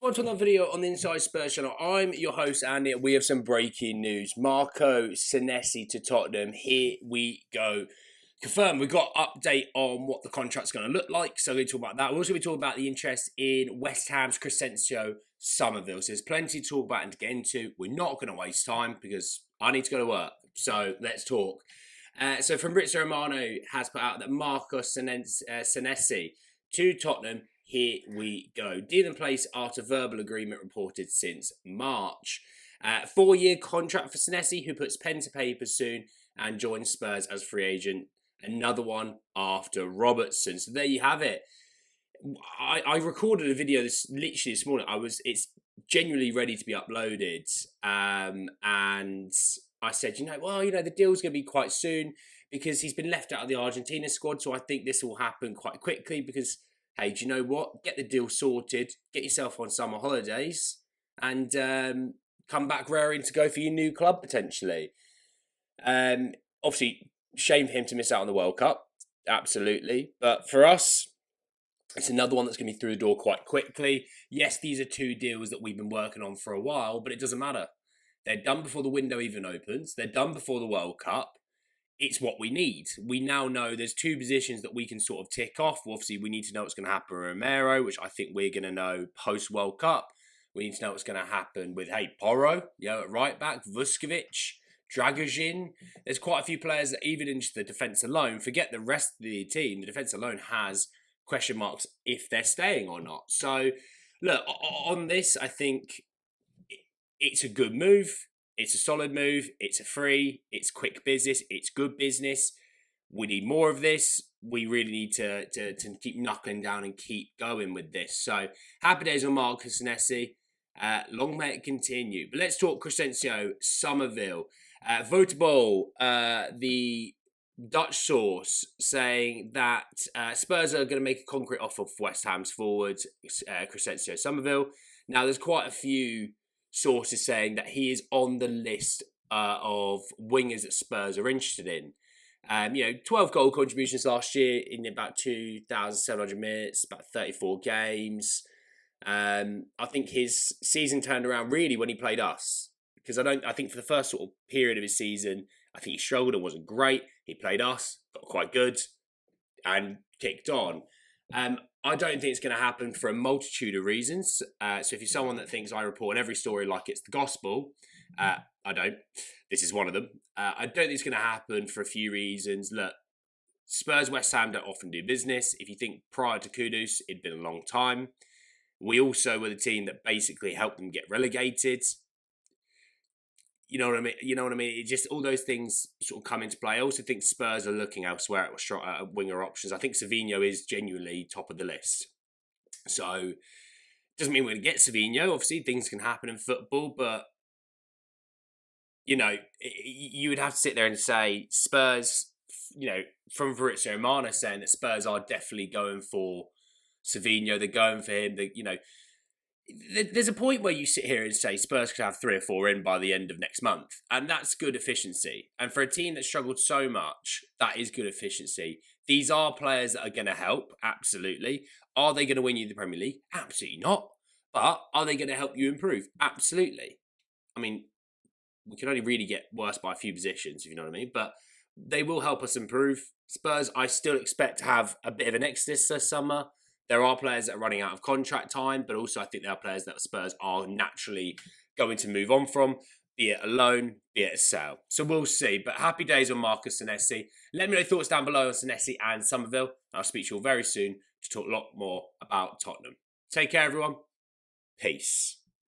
Welcome to another video on the Inside Spurs channel. I'm your host, Andy, and we have some breaking news. Marco Senesi to Tottenham. Here we go. Confirmed. We've got update on what the contract's going to look like. So we're going to talk about that. We're also going to talk about the interest in West Ham's Crescencio Summerville. So there's plenty to talk about and to get into. We're not going to waste time because I need to go to work. So let's talk. So Fabrizio Romano has put out that Marco Senesi to Tottenham. Here we go. Deal in place after verbal agreement reported since March. 4-year contract for Senesi, who puts pen to paper soon and joins Spurs as free agent. Another one after Robertson. So there you have it. I recorded a video literally this morning. It's genuinely ready to be uploaded. And I said, the deal's going to be quite soon because he's been left out of the Argentina squad. So I think this will happen quite quickly because, hey, do you know what? Get the deal sorted, get yourself on summer holidays, and come back raring to go for your new club, potentially. Obviously, shame for him to miss out on the World Cup, absolutely. But for us, it's another one that's going to be through the door quite quickly. Yes, these are two deals that we've been working on for a while, but it doesn't matter. They're done before the window even opens. They're done before the World Cup. It's what we need. We now know there's two positions that we can sort of tick off. Obviously, we need to know what's going to happen with Romero, which I think we're going to know post-World Cup. We need to know what's going to happen with, Porro, at right back, Vuskovic, Dragojin. There's quite a few players that even in just the defence alone, forget the rest of the team, the defence alone has question marks if they're staying or not. So, look, on this, I think it's a good move. It's a solid move. It's a free. It's quick business. It's good business. We need more of this. We really need to keep knuckling down and keep going with this. So, happy days on Marco Senesi. Long may it continue. But let's talk Crescencio Summerville. Votable, the Dutch source, saying that Spurs are going to make a concrete offer for West Ham's forward, Crescencio Summerville. Now, there's quite a few sources saying that he is on the list of wingers that Spurs are interested in. 12 goal contributions last year in about 2,700 minutes, about 34 games. I think his season turned around really when he played us. Because I think for the first sort of period of his season, I think he struggled and wasn't great. He played us, got quite good, and kicked on. I don't think it's going to happen for a multitude of reasons. So if you're someone that thinks I report every story like it's the gospel, I don't. This is one of them. I don't think it's going to happen for a few reasons. Look, Spurs West Ham don't often do business. If you think prior to Kudus, it'd been a long time. We also were the team that basically helped them get relegated. You know what I mean? It just all those things sort of come into play. I also think Spurs are looking elsewhere at winger options. I think Savinho is genuinely top of the list. So doesn't mean we're going to get Savinho. Obviously, things can happen in football, but you would have to sit there and say Spurs. From Fabrizio Romano saying that Spurs are definitely going for Savinho. They're going for him. There's a point where you sit here and say Spurs could have 3 or 4 in by the end of next month. And that's good efficiency. And for a team that struggled so much, that is good efficiency. These are players that are going to help, absolutely. Are they going to win you the Premier League? Absolutely not. But are they going to help you improve? Absolutely. I mean, we can only really get worse by a few positions, if you know what I mean. But they will help us improve. Spurs, I still expect to have a bit of an exodus this summer. There are players that are running out of contract time, but also I think there are players that Spurs are naturally going to move on from, be it a loan, be it a sale. So we'll see. But happy days on Marco Senesi. Let me know your thoughts down below on Senesi and Summerville. I'll speak to you all very soon to talk a lot more about Tottenham. Take care, everyone. Peace.